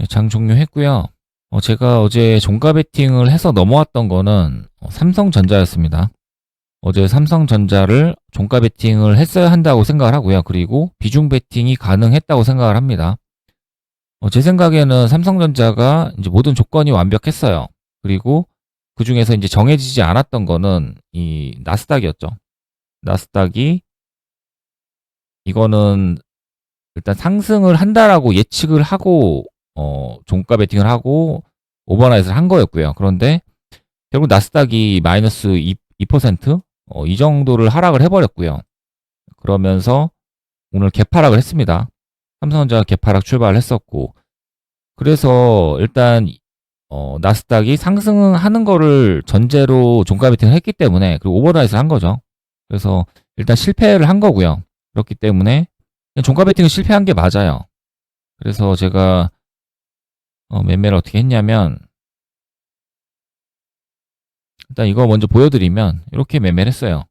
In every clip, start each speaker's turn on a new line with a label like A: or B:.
A: 장 종료했고요. 제가 어제 종가 베팅을 해서 넘어왔던 거는 삼성전자였습니다. 어제 삼성전자를 종가 베팅을 했어야 한다고 생각을 하고요. 그리고 비중 베팅이 가능했다고 생각을 합니다. 제 생각에는 삼성전자가 이제 모든 조건이 완벽했어요. 그리고 그 중에서 이제 정해지지 않았던 거는 이 나스닥이었죠. 나스닥이 이거는 일단 상승을 한다라고 예측을 하고 종가 베팅을 하고 오버나잇을 한 거였고요. 그런데 결국 나스닥이 마이너스 2%, 이 정도를 하락을 해버렸고요. 그러면서 오늘 개파락을 했습니다. 삼성전자가 개파락 출발을 했었고, 그래서 일단 나스닥이 상승하는 거를 전제로 종가 베팅을 했기 때문에, 그리고 오버나잇을 한 거죠. 그래서 일단 실패를 한 거고요. 그렇기 때문에 종가 베팅을 실패한 게 맞아요. 그래서 제가 매매를 어떻게 했냐면, 일단 이거 먼저 보여드리면 이렇게 매매를 했어요.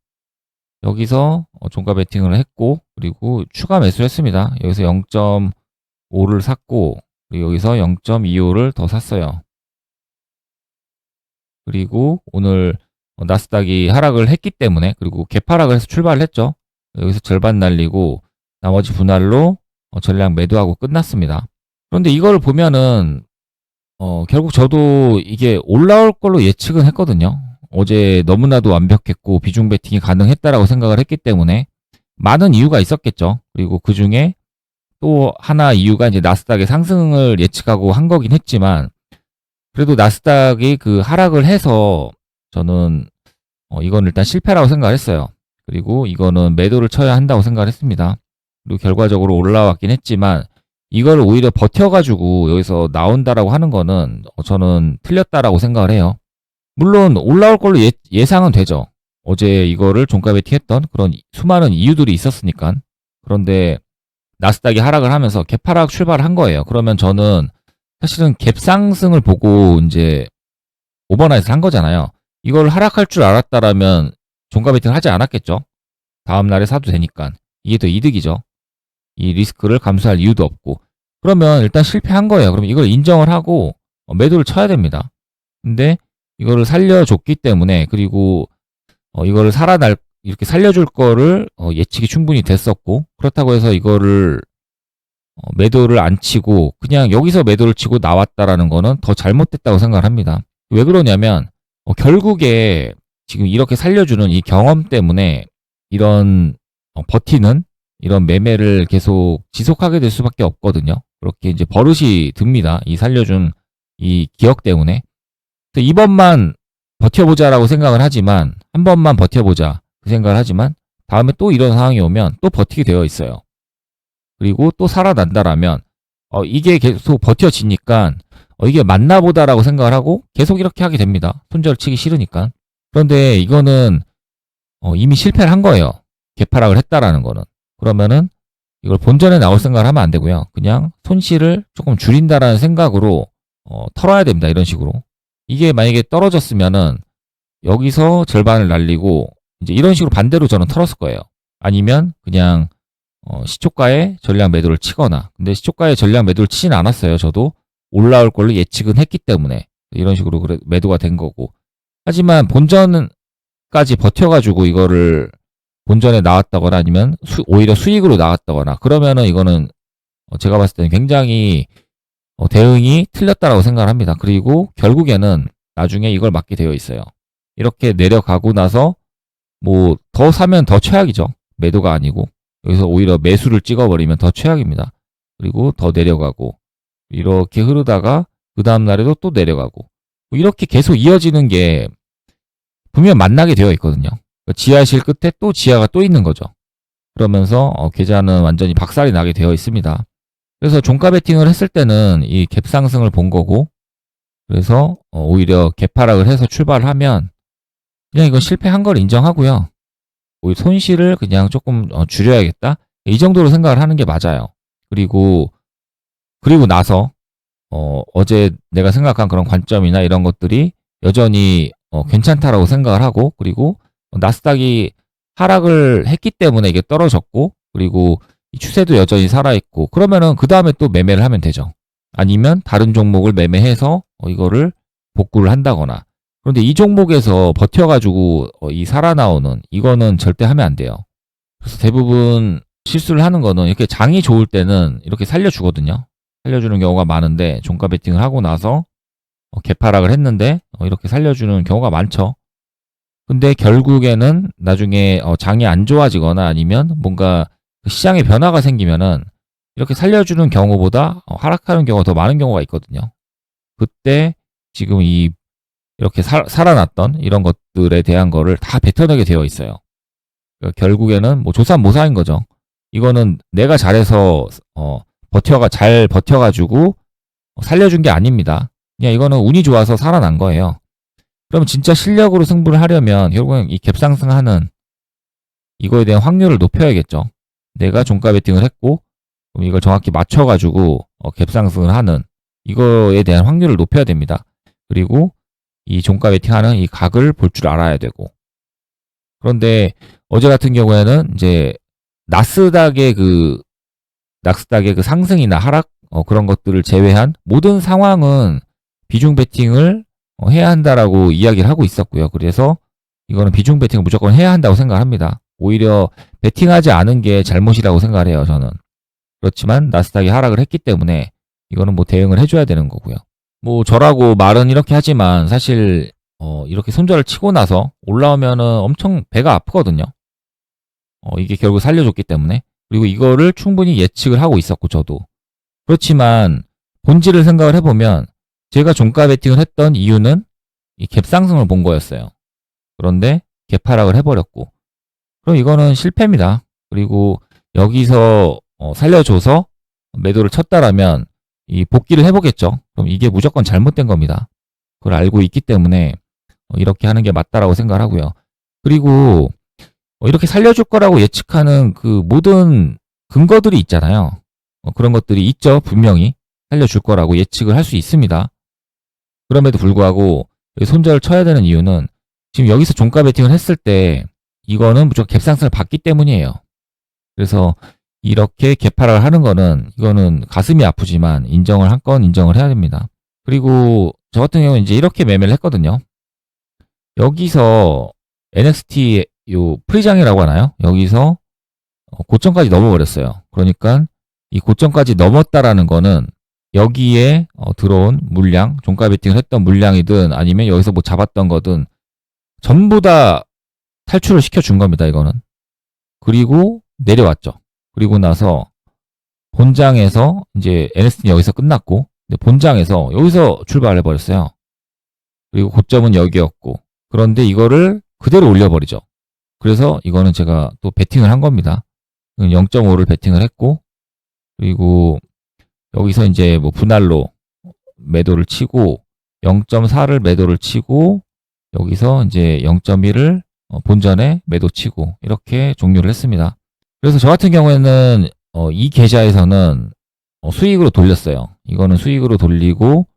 A: 여기서 종가 베팅을 했고, 그리고 추가 매수를 했습니다. 여기서 0.5를 샀고, 그리고 여기서 0.25를 더 샀어요. 그리고 오늘 나스닥이 하락을 했기 때문에, 그리고 개파락을 해서 출발을 했죠. 여기서 절반 날리고 나머지 분할로 전량 매도하고 끝났습니다. 그런데 이거를 보면은 결국 저도 이게 올라올 걸로 예측은 했거든요. 어제 너무나도 완벽했고 비중 베팅이 가능했다라고 생각을 했기 때문에 많은 이유가 있었겠죠. 그리고 그 중에 또 하나 이유가 이제 나스닥의 상승을 예측하고 한 거긴 했지만, 그래도 나스닥이 그 하락을 해서 저는 이건 일단 실패라고 생각을 했어요. 그리고 이거는 매도를 쳐야 한다고 생각을 했습니다. 그리고 결과적으로 올라왔긴 했지만, 이걸 오히려 버텨가지고 여기서 나온다라고 하는 거는 저는 틀렸다라고 생각을 해요. 물론 올라올 걸로 예상은 되죠. 어제 이거를 종가 베팅했던 그런 수많은 이유들이 있었으니까. 그런데 나스닥이 하락을 하면서 갭하락 출발한 거예요. 그러면 저는 사실은 갭 상승을 보고 이제 오버나잇을 한 거잖아요. 이걸 하락할 줄 알았다라면 종가 베팅을 하지 않았겠죠. 다음 날에 사도 되니까. 이게 더 이득이죠. 이 리스크를 감수할 이유도 없고. 그러면 일단 실패한 거예요. 그럼 이걸 인정을 하고 매도를 쳐야 됩니다. 근데 이거를 살려줬기 때문에, 그리고 이거를 이렇게 살려줄 거를 예측이 충분히 됐었고, 그렇다고 해서 이거를 매도를 안 치고 그냥 여기서 매도를 치고 나왔다라는 거는 더 잘못됐다고 생각을 합니다. 왜 그러냐면 결국에 지금 이렇게 살려주는 이 경험 때문에 이런 버티는 이런 매매를 계속 지속하게 될 수밖에 없거든요. 그렇게 이제 버릇이 듭니다. 이 살려준 이 기억 때문에. 이번만 버텨보자라고 생각을 하지만, 한 번만 버텨보자 그 생각을 하지만, 다음에 또 이런 상황이 오면 또 버티게 되어 있어요. 그리고 또 살아난다라면 이게 계속 버텨지니까 이게 맞나 보다라고 생각을 하고 계속 이렇게 하게 됩니다. 손절 치기 싫으니까. 그런데 이거는 이미 실패를 한 거예요. 개파락을 했다라는 거는. 그러면은 이걸 본전에 나올 생각을 하면 안 되고요. 그냥 손실을 조금 줄인다라는 생각으로 털어야 됩니다. 이런 식으로. 이게 만약에 떨어졌으면은 여기서 절반을 날리고 이제 이런 식으로 반대로 저는 털었을 거예요. 아니면 그냥 시초가에 전량 매도를 치거나. 근데 시초가에 전량 매도를 치진 않았어요. 저도 올라올 걸로 예측은 했기 때문에 이런 식으로 매도가 된 거고. 하지만 본전까지 버텨가지고 이거를 본전에 나왔다거나 아니면 오히려 수익으로 나왔다거나 그러면은 이거는 제가 봤을 때는 굉장히 대응이 틀렸다라고 생각을 합니다. 그리고 결국에는 나중에 이걸 맞게 되어 있어요. 이렇게 내려가고 나서 뭐 더 사면 더 최악이죠. 매도가 아니고 여기서 오히려 매수를 찍어버리면 더 최악입니다. 그리고 더 내려가고 이렇게 흐르다가 그 다음 날에도 또 내려가고 이렇게 계속 이어지는 게 분명 만나게 되어 있거든요. 지하실 끝에 또 지하가 또 있는 거죠. 그러면서 계좌는 완전히 박살이 나게 되어 있습니다. 그래서 종가 베팅을 했을 때는 이 갭 상승을 본 거고, 그래서 오히려 갭하락을 해서 출발을 하면 그냥 이건 실패한 걸 인정하고요. 오히려 손실을 그냥 조금 줄여야겠다. 이 정도로 생각을 하는 게 맞아요. 그리고 나서 어제 내가 생각한 그런 관점이나 이런 것들이 여전히 괜찮다라고 생각을 하고, 그리고 나스닥이 하락을 했기 때문에 이게 떨어졌고, 그리고 이 추세도 여전히 살아있고, 그러면은 그 다음에 또 매매를 하면 되죠. 아니면 다른 종목을 매매해서 이거를 복구를 한다거나. 그런데 이 종목에서 버텨가지고 이 살아나오는 이거는 절대 하면 안 돼요. 그래서 대부분 실수를 하는 거는 이렇게 장이 좋을 때는 이렇게 살려주거든요. 살려주는 경우가 많은데 종가 베팅을 하고 나서 개파락을 했는데 이렇게 살려주는 경우가 많죠. 근데 결국에는 나중에 장이 안 좋아지거나 아니면 뭔가 시장에 변화가 생기면은 이렇게 살려주는 경우보다 하락하는 경우가 더 많은 경우가 있거든요. 그때 지금 이렇게 살아났던 이런 것들에 대한 거를 다 뱉어내게 되어 있어요. 그러니까 결국에는 뭐 조삼모사인 거죠. 이거는 내가 잘해서 잘 버텨가지고 살려준 게 아닙니다. 그냥 이거는 운이 좋아서 살아난 거예요. 그럼 진짜 실력으로 승부를 하려면 결국은 이 갭상승하는 이거에 대한 확률을 높여야겠죠. 내가 종가 베팅을 했고 그럼 이걸 정확히 맞춰가지고 갭상승을 하는 이거에 대한 확률을 높여야 됩니다. 그리고 이 종가 베팅하는 이 각을 볼 줄 알아야 되고. 그런데 어제 같은 경우에는 이제 나스닥의 그 상승이나 하락 그런 것들을 제외한 모든 상황은 비중 베팅을 해야 한다라고 이야기를 하고 있었고요. 그래서 이거는 비중 베팅을 무조건 해야 한다고 생각합니다. 오히려 베팅하지 않은 게 잘못이라고 생각을 해요, 저는. 그렇지만 나스닥이 하락을 했기 때문에 이거는 뭐 대응을 해줘야 되는 거고요. 뭐 저라고 말은 이렇게 하지만 사실 이렇게 손절을 치고 나서 올라오면은 엄청 배가 아프거든요. 이게 결국 살려줬기 때문에. 그리고 이거를 충분히 예측을 하고 있었고 저도. 그렇지만 본질을 생각을 해보면 제가 종가 베팅을 했던 이유는 이 갭상승을 본 거였어요. 그런데 갭하락을 해버렸고 그럼 이거는 실패입니다. 그리고 여기서 살려줘서 매도를 쳤다라면 이 복귀를 해보겠죠. 그럼 이게 무조건 잘못된 겁니다. 그걸 알고 있기 때문에 이렇게 하는 게 맞다라고 생각을 하고요. 그리고 이렇게 살려줄 거라고 예측하는 그 모든 근거들이 있잖아요. 그런 것들이 있죠. 분명히 살려줄 거라고 예측을 할 수 있습니다. 그럼에도 불구하고 손절을 쳐야 되는 이유는 지금 여기서 종가 베팅을 했을 때 이거는 무조건 갭상승을 받기 때문이에요. 그래서 이렇게 갭하락을 하는 거는 이거는 가슴이 아프지만 인정을 한 건 인정을 해야 됩니다. 그리고 저 같은 경우는 이제 이렇게 매매를 했거든요. 여기서 NXT 요 프리장이라고 하나요? 여기서 고점까지 넘어버렸어요. 그러니까 이 고점까지 넘었다라는 거는 여기에 들어온 물량, 종가 베팅을 했던 물량이든 아니면 여기서 뭐 잡았던 거든 전부 다 탈출을 시켜준 겁니다. 이거는. 그리고 내려왔죠. 그리고 나서 본장에서 이제 NST는 여기서 끝났고 본장에서 여기서 출발해 버렸어요. 그리고 고점은 여기였고 그런데 이거를 그대로 올려버리죠. 그래서 이거는 제가 또 베팅을 한 겁니다. 0.5를 베팅을 했고 그리고 여기서 이제 뭐 분할로 매도를 치고 0.4를 매도를 치고 여기서 이제 0.1을 본전에 매도 치고 이렇게 종료를 했습니다. 그래서 저 같은 경우에는 이 계좌에서는 수익으로 돌렸어요. 이거는 수익으로 돌리고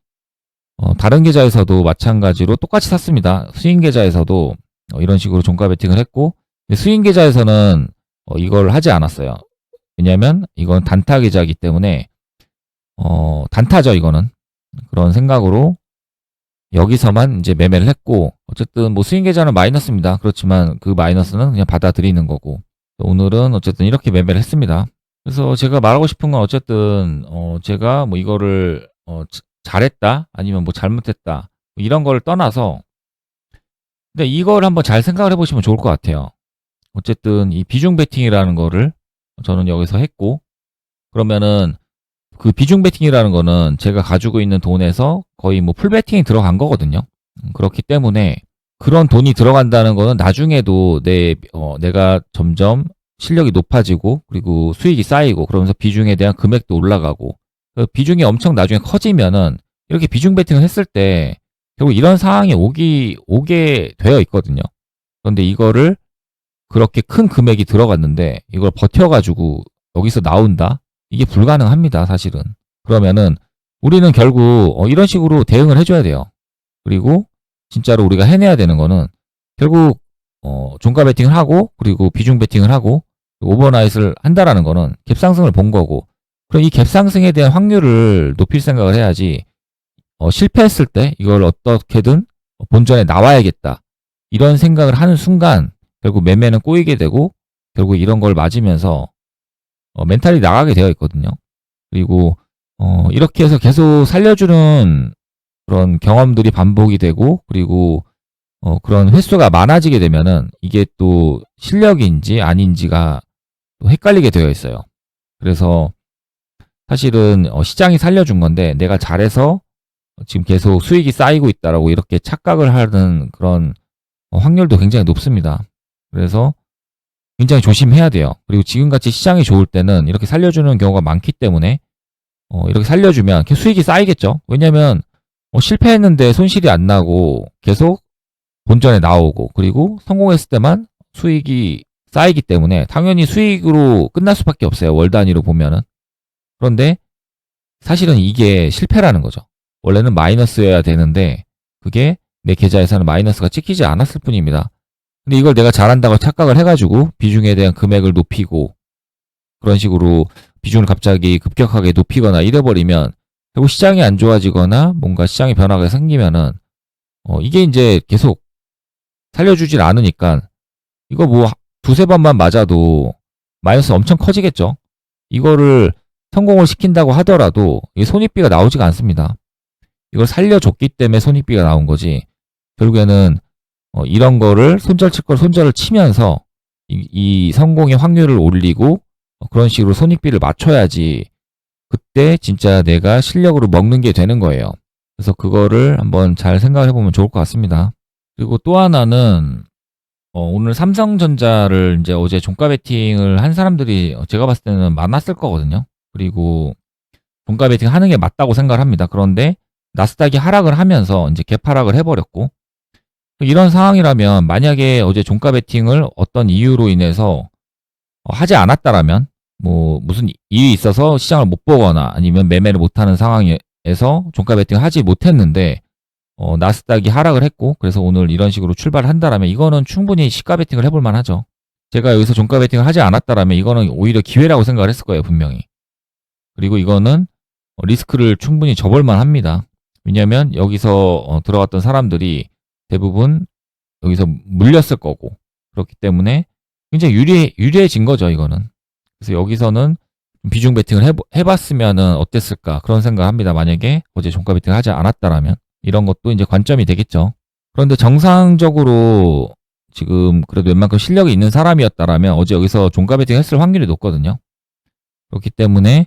A: 다른 계좌에서도 마찬가지로 똑같이 샀습니다. 수익 계좌에서도 이런 식으로 종가 베팅을 했고 수익 계좌에서는 이걸 하지 않았어요. 왜냐하면 이건 단타 계좌이기 때문에 단타죠 이거는. 그런 생각으로 여기서만 이제 매매를 했고 어쨌든 뭐 수익 계좌는 마이너스입니다. 그렇지만 그 마이너스는 그냥 받아들이는 거고 오늘은 어쨌든 이렇게 매매를 했습니다. 그래서 제가 말하고 싶은 건 어쨌든 제가 뭐 이거를 잘했다 아니면 뭐 잘못했다 이런 거를 떠나서 근데 이걸 한번 잘 생각을 해보시면 좋을 것 같아요. 어쨌든 이 비중 베팅이라는 거를 저는 여기서 했고 그러면은 그 비중 베팅이라는 거는 제가 가지고 있는 돈에서 거의 뭐 풀 베팅이 들어간 거거든요. 그렇기 때문에 그런 돈이 들어간다는 거는 나중에도 내가 점점 실력이 높아지고 그리고 수익이 쌓이고 그러면서 비중에 대한 금액도 올라가고 그 비중이 엄청 나중에 커지면은 이렇게 비중 베팅을 했을 때 결국 이런 상황이 오게 되어 있거든요. 그런데 이거를 그렇게 큰 금액이 들어갔는데 이걸 버텨가지고 여기서 나온다? 이게 불가능합니다, 사실은. 그러면은 우리는 결국 이런 식으로 대응을 해줘야 돼요. 그리고 진짜로 우리가 해내야 되는 거는 결국 종가 베팅을 하고 그리고 비중 베팅을 하고 오버나잇을 한다라는 거는 갭상승을 본 거고 그럼 이 갭 상승에 대한 확률을 높일 생각을 해야지, 실패했을 때 이걸 어떻게든 본전에 나와야겠다, 이런 생각을 하는 순간 결국 매매는 꼬이게 되고 결국 이런 걸 맞으면서 멘탈이 나가게 되어 있거든요. 그리고 이렇게 해서 계속 살려주는 그런 경험들이 반복이 되고, 그리고 그런 횟수가 많아지게 되면은 이게 또 실력인지 아닌지가 또 헷갈리게 되어 있어요. 그래서 사실은 시장이 살려준 건데 내가 잘해서 지금 계속 수익이 쌓이고 있다라고 이렇게 착각을 하는 그런 확률도 굉장히 높습니다. 그래서 굉장히 조심해야 돼요. 그리고 지금같이 시장이 좋을 때는 이렇게 살려주는 경우가 많기 때문에 이렇게 살려주면 계속 수익이 쌓이겠죠. 왜냐면 실패했는데 손실이 안 나고 계속 본전에 나오고, 그리고 성공했을 때만 수익이 쌓이기 때문에 당연히 수익으로 끝날 수밖에 없어요. 월 단위로 보면은. 그런데 사실은 이게 실패라는 거죠. 원래는 마이너스여야 되는데 그게 내 계좌에서는 마이너스가 찍히지 않았을 뿐입니다. 근데 이걸 내가 잘한다고 착각을 해가지고 비중에 대한 금액을 높이고 그런 식으로 비중을 갑자기 급격하게 높이거나 이래버리면 결국 시장이 안 좋아지거나 뭔가 시장의 변화가 생기면은 이게 이제 계속 살려주질 않으니까 이거 뭐 두세 번만 맞아도 마이너스 엄청 커지겠죠. 이거를 성공을 시킨다고 하더라도 이 손익비가 나오지가 않습니다. 이걸 살려줬기 때문에 손익비가 나온 거지, 결국에는 이런 거를 손절 칠 걸 손절을 치면서 이 성공의 확률을 올리고 그런 식으로 손익비를 맞춰야지 그때 진짜 내가 실력으로 먹는 게 되는 거예요. 그래서 그거를 한번 잘 생각을 해보면 좋을 것 같습니다. 그리고 또 하나는 오늘 삼성전자를 이제 어제 종가 베팅을 한 사람들이 제가 봤을 때는 많았을 거거든요. 그리고 종가 베팅 하는 게 맞다고 생각을 합니다. 그런데 나스닥이 하락을 하면서 이제 갭하락을 해버렸고, 이런 상황이라면 만약에 어제 종가 베팅을 어떤 이유로 인해서 하지 않았다라면, 뭐 무슨 이유 있어서 시장을 못 보거나 아니면 매매를 못하는 상황에서 종가 베팅을 하지 못했는데 나스닥이 하락을 했고 그래서 오늘 이런 식으로 출발을 한다라면 이거는 충분히 시가 베팅을 해볼 만하죠. 제가 여기서 종가 베팅을 하지 않았다라면 이거는 오히려 기회라고 생각을 했을 거예요, 분명히. 그리고 이거는 리스크를 충분히 접을 만합니다. 왜냐하면 여기서 들어갔던 사람들이 대부분 여기서 물렸을 거고, 그렇기 때문에 굉장히 유리해진 거죠, 이거는. 그래서 여기서는 비중 베팅을 해봤으면은 어땠을까, 그런 생각을 합니다. 만약에 어제 종가 베팅을 하지 않았다라면 이런 것도 이제 관점이 되겠죠. 그런데 정상적으로 지금 그래도 웬만큼 실력이 있는 사람이었다라면 어제 여기서 종가 베팅 했을 확률이 높거든요. 그렇기 때문에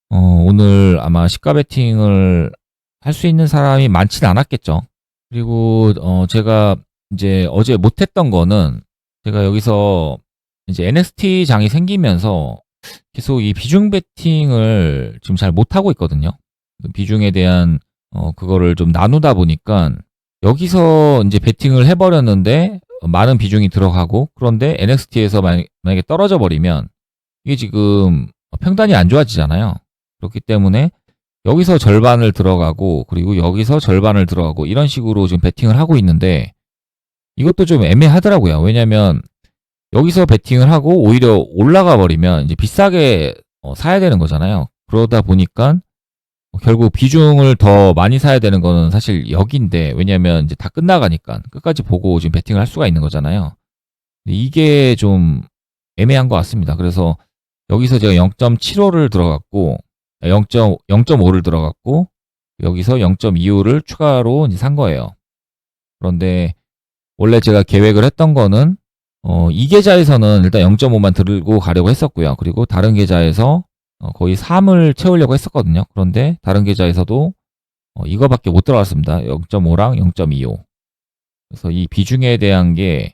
A: 오늘 아마 시가 베팅을 할 수 있는 사람이 많지는 않았겠죠. 그리고 제가 이제 어제 못했던 거는, 제가 여기서 이제 NXT 장이 생기면서 계속 이 비중 베팅을 지금 잘 못하고 있거든요. 비중에 대한 그거를 좀 나누다 보니까 여기서 이제 베팅을 해버렸는데 많은 비중이 들어가고, 그런데 NXT에서 만약에 떨어져 버리면 이게 지금 평단이 안 좋아지잖아요. 그렇기 때문에 여기서 절반을 들어가고 그리고 여기서 절반을 들어가고 이런 식으로 지금 베팅을 하고 있는데 이것도 좀 애매하더라고요. 왜냐면 여기서 베팅을 하고 오히려 올라가 버리면 이제 비싸게 사야 되는 거잖아요. 그러다 보니까 결국 비중을 더 많이 사야 되는 거는 사실 여기인데, 왜냐면 이제 다 끝나가니까 끝까지 보고 지금 베팅을 할 수가 있는 거잖아요. 이게 좀 애매한 것 같습니다. 그래서 여기서 제가 0.75를 들어갔고 0.5를 들어갔고 여기서 0.25를 추가로 이제 산 거예요. 그런데 원래 제가 계획을 했던 거는 이 계좌에서는 일단 0.5만 들고 가려고 했었고요. 그리고 다른 계좌에서 거의 3을 채우려고 했었거든요. 그런데 다른 계좌에서도 이거밖에 못 들어갔습니다. 0.5랑 0.25. 그래서 이 비중에 대한 게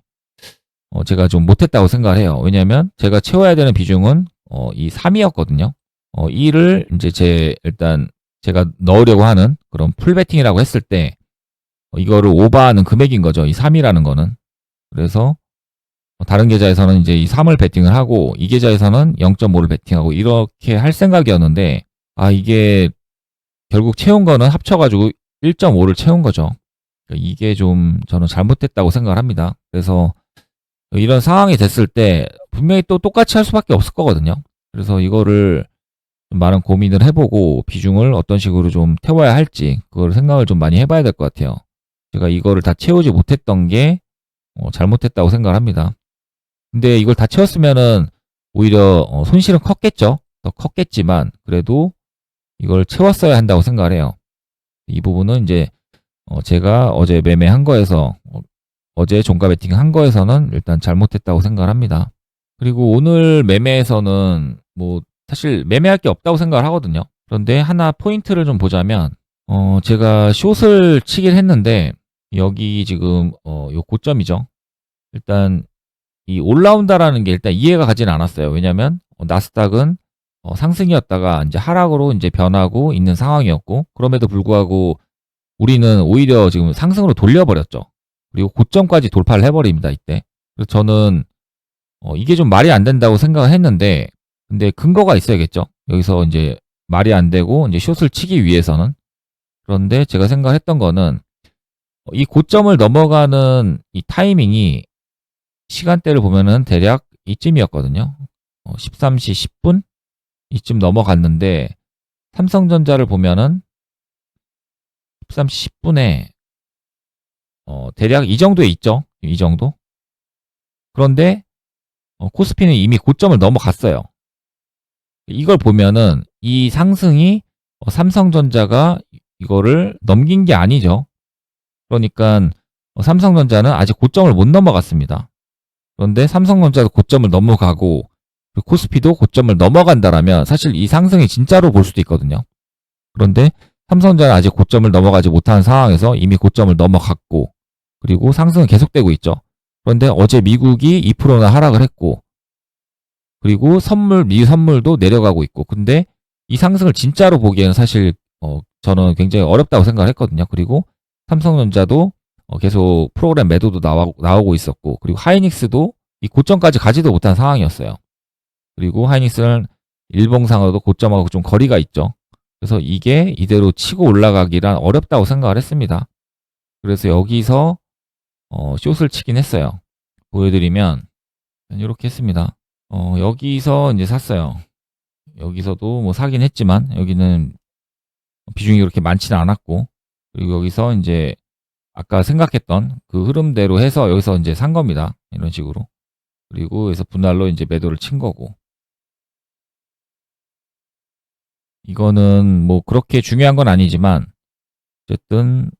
A: 제가 좀 못했다고 생각을 해요. 왜냐하면 제가 채워야 되는 비중은 이 3이었거든요. 2를 이제 일단 제가 넣으려고 하는 그런 풀베팅이라고 했을 때 이거를 오버하는 금액인 거죠. 이 3이라는 거는. 그래서 다른 계좌에서는 이제 이 3을 베팅을 하고 이 계좌에서는 0.5를 베팅하고 이렇게 할 생각이었는데, 이게 결국 채운 거는 합쳐가지고 1.5를 채운 거죠. 이게 좀 저는 잘못됐다고 생각을 합니다. 그래서 이런 상황이 됐을 때 분명히 또 똑같이 할 수밖에 없을 거거든요. 그래서 이거를 좀 많은 고민을 해보고 비중을 어떤 식으로 좀 태워야 할지 그걸 생각을 좀 많이 해봐야 될 것 같아요. 제가 이거를 다 채우지 못했던 게 잘못했다고 생각을 합니다. 근데 이걸 다 채웠으면은 오히려 손실은 컸겠죠. 더 컸겠지만 그래도 이걸 채웠어야 한다고 생각을 해요. 이 부분은 이제 제가 어제 매매한 거에서 어제 종가 베팅 한 거에서는 일단 잘못했다고 생각을 합니다. 그리고 오늘 매매에서는 뭐 사실 매매할 게 없다고 생각을 하거든요. 그런데 하나 포인트를 좀 보자면 제가 숏을 치긴 했는데 여기 지금 요 고점이죠. 일단 이 올라온다라는 게 일단 이해가 가진 않았어요. 왜냐면 나스닥은 상승이었다가 이제 하락으로 이제 변하고 있는 상황이었고 그럼에도 불구하고 우리는 오히려 지금 상승으로 돌려버렸죠. 그리고 고점까지 돌파를 해버립니다. 이때. 그래서 저는 이게 좀 말이 안 된다고 생각을 했는데 근데 근거가 있어야겠죠. 여기서 이제 말이 안 되고 이제 숏을 치기 위해서는. 그런데 제가 생각했던 거는 이 고점을 넘어가는 이 타이밍이 시간대를 보면은 대략 이쯤이었거든요. 13시 10분 이쯤 넘어갔는데 삼성전자를 보면은 13시 10분에 대략 이 정도에 있죠. 이 정도. 그런데 코스피는 이미 고점을 넘어갔어요. 이걸 보면은 이 상승이 삼성전자가 이거를 넘긴 게 아니죠. 그러니까 삼성전자는 아직 고점을 못 넘어갔습니다. 그런데 삼성전자도 고점을 넘어가고 코스피도 고점을 넘어간다라면 사실 이 상승이 진짜로 볼 수도 있거든요. 그런데 삼성전자는 아직 고점을 넘어가지 못한 상황에서 이미 고점을 넘어갔고 그리고 상승은 계속되고 있죠. 그런데 어제 미국이 2%나 하락을 했고 그리고 미 선물도 내려가고 있고 근데 이 상승을 진짜로 보기에는 사실 저는 굉장히 어렵다고 생각을 했거든요. 그리고 삼성전자도 계속 프로그램 매도도 나오고 있었고 그리고 하이닉스도 이 고점까지 가지도 못한 상황이었어요. 그리고 하이닉스는 일봉상으로도 고점하고 좀 거리가 있죠. 그래서 이게 이대로 치고 올라가기란 어렵다고 생각을 했습니다. 그래서 여기서 숏을 치긴 했어요. 보여드리면 이렇게 했습니다. 여기서 이제 샀어요. 여기서도 뭐 사긴 했지만 여기는 비중이 그렇게 많지는 않았고 그리고 여기서 이제 아까 생각했던 그 흐름대로 해서 여기서 이제 산 겁니다. 이런 식으로. 그리고 여기서 분할로 이제 매도를 친 거고. 이거는 뭐 그렇게 중요한 건 아니지만 어쨌든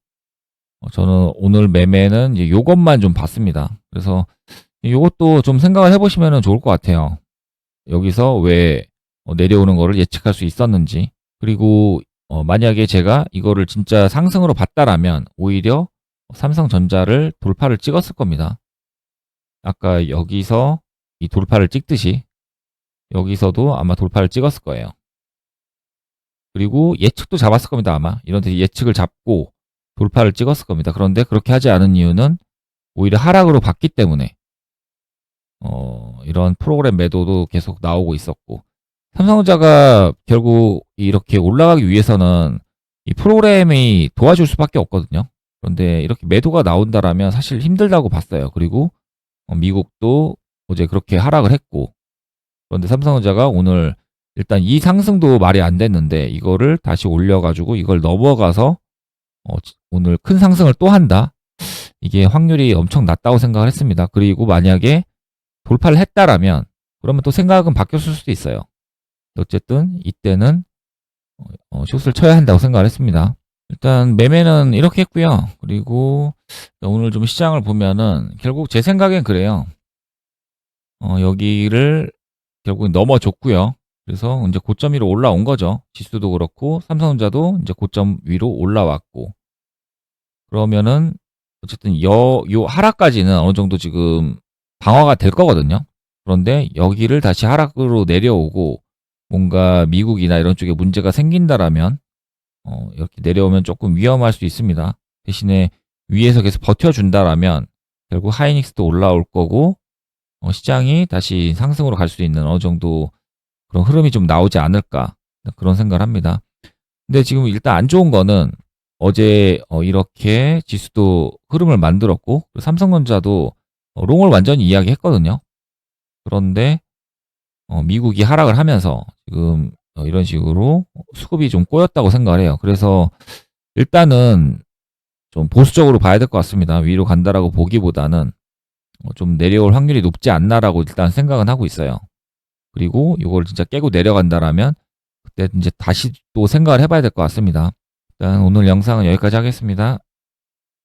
A: 저는 오늘 매매는 이제 요것만 좀 봤습니다. 그래서 요것도 좀 생각을 해보시면 좋을 것 같아요. 여기서 왜 내려오는 거를 예측할 수 있었는지. 그리고 만약에 제가 이거를 진짜 상승으로 봤다라면 오히려 삼성전자를 돌파를 찍었을 겁니다. 아까 여기서 이 돌파를 찍듯이 여기서도 아마 돌파를 찍었을 거예요. 그리고 예측도 잡았을 겁니다. 아마 이런 데 예측을 잡고 돌파를 찍었을 겁니다. 그런데 그렇게 하지 않은 이유는 오히려 하락으로 봤기 때문에 이런 프로그램 매도도 계속 나오고 있었고 삼성전자가 결국 이렇게 올라가기 위해서는 이 프로그램이 도와줄 수밖에 없거든요. 그런데 이렇게 매도가 나온다라면 사실 힘들다고 봤어요. 그리고 미국도 어제 그렇게 하락을 했고 그런데 삼성전자가 오늘 일단 이 상승도 말이 안 됐는데 이거를 다시 올려가지고 이걸 넘어가서 오늘 큰 상승을 또 한다. 이게 확률이 엄청 낮다고 생각을 했습니다. 그리고 만약에 돌파를 했다라면 그러면 또 생각은 바뀌었을 수도 있어요. 어쨌든 이때는 숏을 쳐야 한다고 생각을 했습니다. 일단 매매는 이렇게 했고요. 그리고 오늘 좀 시장을 보면은 결국 제 생각엔 그래요. 여기를 결국 넘어줬고요. 그래서 이제 고점 위로 올라온 거죠. 지수도 그렇고 삼성전자도 이제 고점 위로 올라왔고 그러면은 어쨌든 요 하락까지는 어느 정도 지금 방어가 될 거거든요. 그런데 여기를 다시 하락으로 내려오고 뭔가 미국이나 이런 쪽에 문제가 생긴다라면 이렇게 내려오면 조금 위험할 수 있습니다. 대신에 위에서 계속 버텨준다라면 결국 하이닉스도 올라올 거고 시장이 다시 상승으로 갈 수 있는 어느 정도 그런 흐름이 좀 나오지 않을까 그런 생각을 합니다. 근데 지금 일단 안 좋은 거는 어제 이렇게 지수도 흐름을 만들었고 삼성전자도 롱을 완전히 이야기했거든요. 그런데 미국이 하락을 하면서 지금 이런 식으로 수급이 좀 꼬였다고 생각을 해요. 그래서 일단은 좀 보수적으로 봐야 될 것 같습니다. 위로 간다라고 보기보다는 좀 내려올 확률이 높지 않나라고 일단 생각은 하고 있어요. 그리고 이걸 진짜 깨고 내려간다라면 그때 이제 다시 또 생각을 해봐야 될 것 같습니다. 일단 오늘 영상은 여기까지 하겠습니다.